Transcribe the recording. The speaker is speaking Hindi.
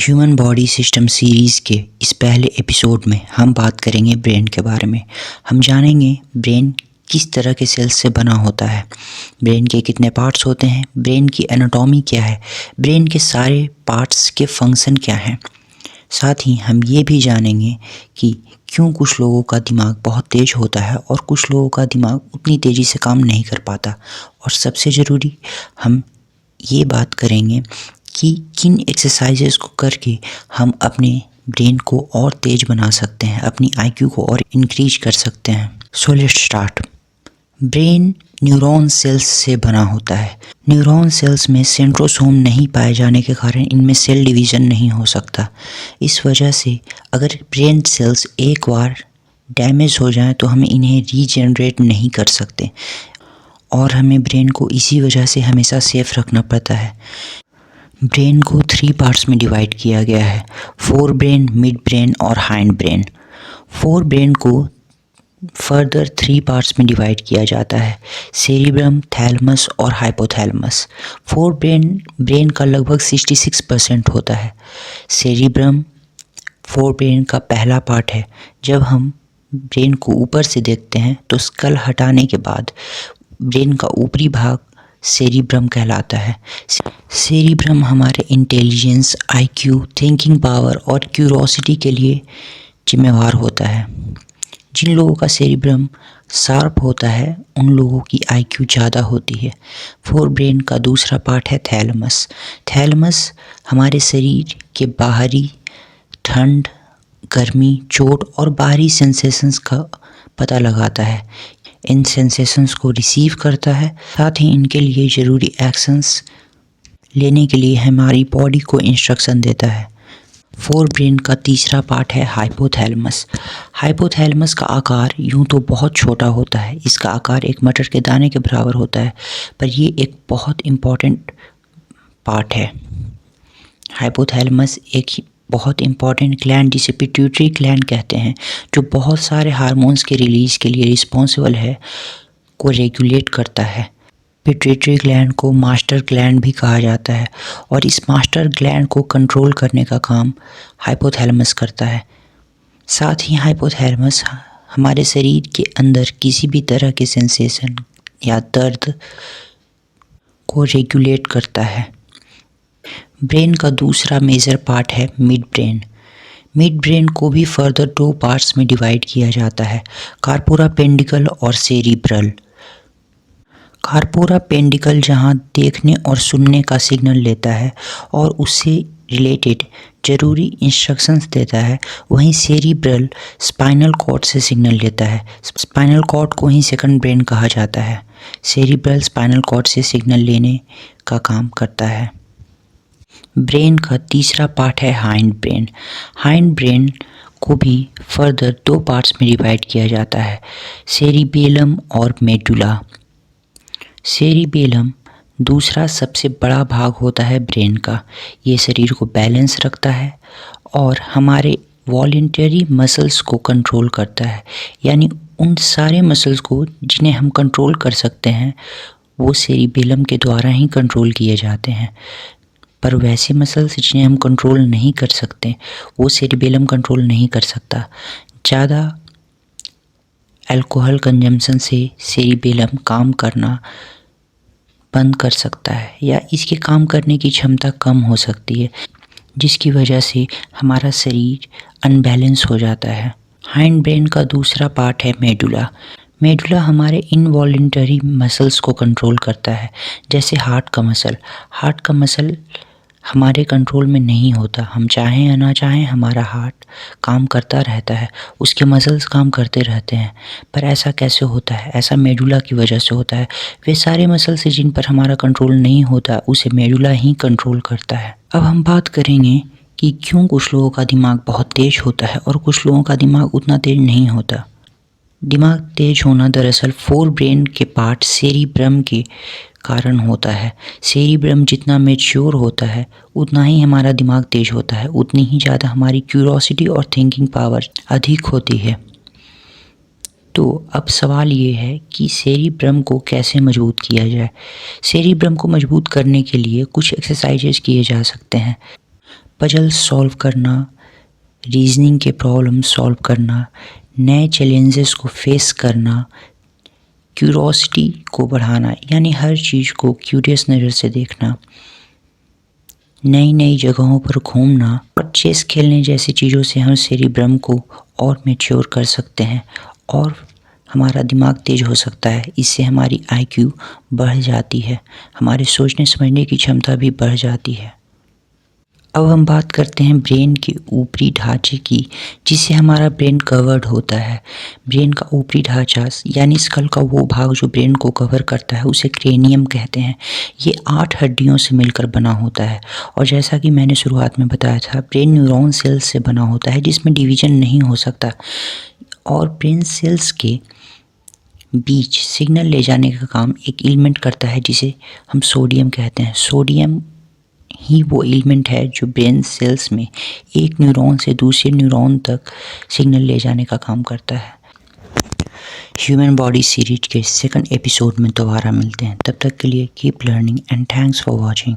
ह्यूमन बॉडी सिस्टम सीरीज़ के इस पहले एपिसोड में हम बात करेंगे ब्रेन के बारे में। हम जानेंगे ब्रेन किस तरह के सेल्स से बना होता है, ब्रेन के कितने पार्ट्स होते हैं, ब्रेन की एनाटॉमी क्या है, ब्रेन के सारे पार्ट्स के फंक्शन क्या हैं। साथ ही हम ये भी जानेंगे कि क्यों कुछ लोगों का दिमाग बहुत तेज़ होता है और कुछ लोगों का दिमाग उतनी तेज़ी से काम नहीं कर पाता। और सबसे ज़रूरी हम ये बात करेंगे कि किन एक्सरसाइजेस को करके हम अपने ब्रेन को और तेज़ बना सकते हैं, अपनी आईक्यू को और इंक्रीज कर सकते हैं। So let's start. Brain neuron cells से बना होता है। न्यूरॉन सेल्स में सेंट्रोसोम नहीं पाए जाने के कारण इनमें सेल डिवीज़न नहीं हो सकता। इस वजह से अगर ब्रेन सेल्स एक बार डैमेज हो जाएं तो हम इन्हें रीजनरेट नहीं कर सकते और हमें ब्रेन को इसी वजह से हमेशा सेफ रखना पड़ता है। ब्रेन को 3 पार्ट्स में डिवाइड किया गया है, फोर ब्रेन, मिड ब्रेन और हाइंड ब्रेन। फोर ब्रेन को फर्दर 3 पार्ट्स में डिवाइड किया जाता है, सेरिब्रम, थैलेमस और हाइपोथैलेमस। फोर ब्रेन का लगभग 66% होता है। सेरिब्रम फोर ब्रेन का पहला पार्ट है। जब हम ब्रेन को ऊपर से देखते हैं तो स्कल हटाने के बाद ब्रेन का ऊपरी भाग सेरिब्रम कहलाता है। सेरिब्रम हमारे इंटेलिजेंस, आईक्यू, थिंकिंग पावर और क्यूरोसिटी के लिए जिम्मेवार होता है। जिन लोगों का सेरिब्रम शार्प होता है उन लोगों की आईक्यू ज़्यादा होती है। फोर ब्रेन का दूसरा पार्ट है थैलेमस। थैलेमस हमारे शरीर के बाहरी ठंड, गर्मी, चोट और बाहरी सेंसेशंस का पता लगाता है, इन सेंसेशंस को रिसीव करता है, साथ ही इनके लिए ज़रूरी एक्शंस लेने के लिए हमारी बॉडी को इंस्ट्रक्शन देता है। फोर ब्रेन का तीसरा पार्ट है हाइपोथैलेमस। हाइपोथैलेमस का आकार यूं तो बहुत छोटा होता है, इसका आकार एक मटर के दाने के बराबर होता है, पर ये एक बहुत इम्पॉर्टेंट पार्ट है। हाइपोथैलेमस एक बहुत इम्पॉर्टेंट ग्लैंड जिसे पिट्यूटरी ग्लैंड कहते हैं, जो बहुत सारे हार्मोन्स के रिलीज़ के लिए रिस्पॉन्सिबल है, को रेगुलेट करता है। पिट्यूटरी ग्लैंड को मास्टर ग्लैंड भी कहा जाता है और इस मास्टर ग्लैंड को कंट्रोल करने का काम हाइपोथैलेमस करता है। साथ ही हाइपोथैलेमस हमारे शरीर के अंदर किसी भी तरह के सेंसेशन या दर्द को रेगुलेट करता है। ब्रेन का दूसरा मेजर पार्ट है मिड ब्रेन। मिड ब्रेन को भी फर्दर 2 पार्ट्स में डिवाइड किया जाता है, कार्पोरा पेंडिकल और सेरिब्रल। कार्पोरा पेंडिकल जहां देखने और सुनने का सिग्नल लेता है और उससे रिलेटेड ज़रूरी इंस्ट्रक्शंस देता है, वहीं सेरिब्रल स्पाइनल कॉर्ड से सिग्नल लेता है। स्पाइनल कॉर्ड को ही सेकंड ब्रेन कहा जाता है। सेरिब्रल स्पाइनल कॉर्ड से सिग्नल लेने का काम करता है। ब्रेन का तीसरा पार्ट है हाइंड ब्रेन। हाइंड ब्रेन को भी फर्दर 2 पार्ट्स में डिवाइड किया जाता है, सेरिबेलम और मेडुला। सेरिबेलम दूसरा सबसे बड़ा भाग होता है ब्रेन का। ये शरीर को बैलेंस रखता है और हमारे वॉलंटरी मसल्स को कंट्रोल करता है, यानी उन सारे मसल्स को जिन्हें हम कंट्रोल कर सकते हैं वो सेरिबेलम के द्वारा ही कंट्रोल किए जाते हैं। पर वैसे मसल्स जिन्हें हम कंट्रोल नहीं कर सकते वो सेरिबेलम कंट्रोल नहीं कर सकता। ज़्यादा अल्कोहल कंजम्पशन से सेरिबेलम काम करना बंद कर सकता है या इसके काम करने की क्षमता कम हो सकती है, जिसकी वजह से हमारा शरीर अनबैलेंस हो जाता है। हाइंड ब्रेन का दूसरा पार्ट है मेडुला। मेडुला हमारे इनवॉलंटरी मसल्स को कंट्रोल करता है, जैसे हार्ट का मसल। हार्ट का मसल हमारे कंट्रोल में नहीं होता, हम चाहें या ना चाहें हमारा हार्ट काम करता रहता है, उसके मसल्स काम करते रहते हैं। पर ऐसा कैसे होता है? ऐसा मेडुला की वजह से होता है। वे सारे मसल्स जिन पर हमारा कंट्रोल नहीं होता उसे मेडुला ही कंट्रोल करता है। अब हम बात करेंगे कि क्यों कुछ लोगों का दिमाग बहुत तेज़ होता है और कुछ लोगों का दिमाग उतना तेज़ नहीं होता। दिमाग तेज होना दरअसल फोर ब्रेन के पार्ट सेरिब्रम के कारण होता है। सेरिब्रम जितना मैच्योर होता है उतना ही हमारा दिमाग तेज होता है, उतनी ही ज़्यादा हमारी क्यूरोसिटी और थिंकिंग पावर अधिक होती है। तो अब सवाल ये है कि सेरिब्रम को कैसे मजबूत किया जाए। सेरिब्रम को मजबूत करने के लिए कुछ एक्सरसाइजेस किए जा सकते हैं। पजल सॉल्व करना, रीजनिंग के प्रॉब्लम सॉल्व करना, नए चैलेंजेस को फेस करना, क्यूरोसिटी को बढ़ाना यानी हर चीज़ को क्यूरियस नज़र से देखना, नई नई जगहों पर घूमना और चेस खेलने जैसी चीज़ों से हम सेरिब्रम को और मैच्योर कर सकते हैं और हमारा दिमाग तेज हो सकता है। इससे हमारी आईक्यू बढ़ जाती है, हमारे सोचने समझने की क्षमता भी बढ़ जाती है। अब हम बात करते हैं ब्रेन के ऊपरी ढांचे की, जिससे हमारा ब्रेन कवर्ड होता है। ब्रेन का ऊपरी ढांचा यानी स्कल का वो भाग जो ब्रेन को कवर करता है उसे क्रेनियम कहते हैं। ये 8 हड्डियों से मिलकर बना होता है और जैसा कि मैंने शुरुआत में बताया था, ब्रेन न्यूरॉन सेल्स से बना होता है जिसमें डिवीजन नहीं हो सकता और ब्रेन सेल्स के बीच सिग्नल ले जाने का काम एक एलिमेंट करता है जिसे हम सोडियम कहते हैं। सोडियम ही वो एलिमेंट है जो ब्रेन सेल्स में एक न्यूरॉन से दूसरे न्यूरॉन तक सिग्नल ले जाने का काम करता है। ह्यूमन बॉडी सीरीज के सेकंड एपिसोड में दोबारा मिलते हैं। तब तक के लिए keep learning and thanks for watching.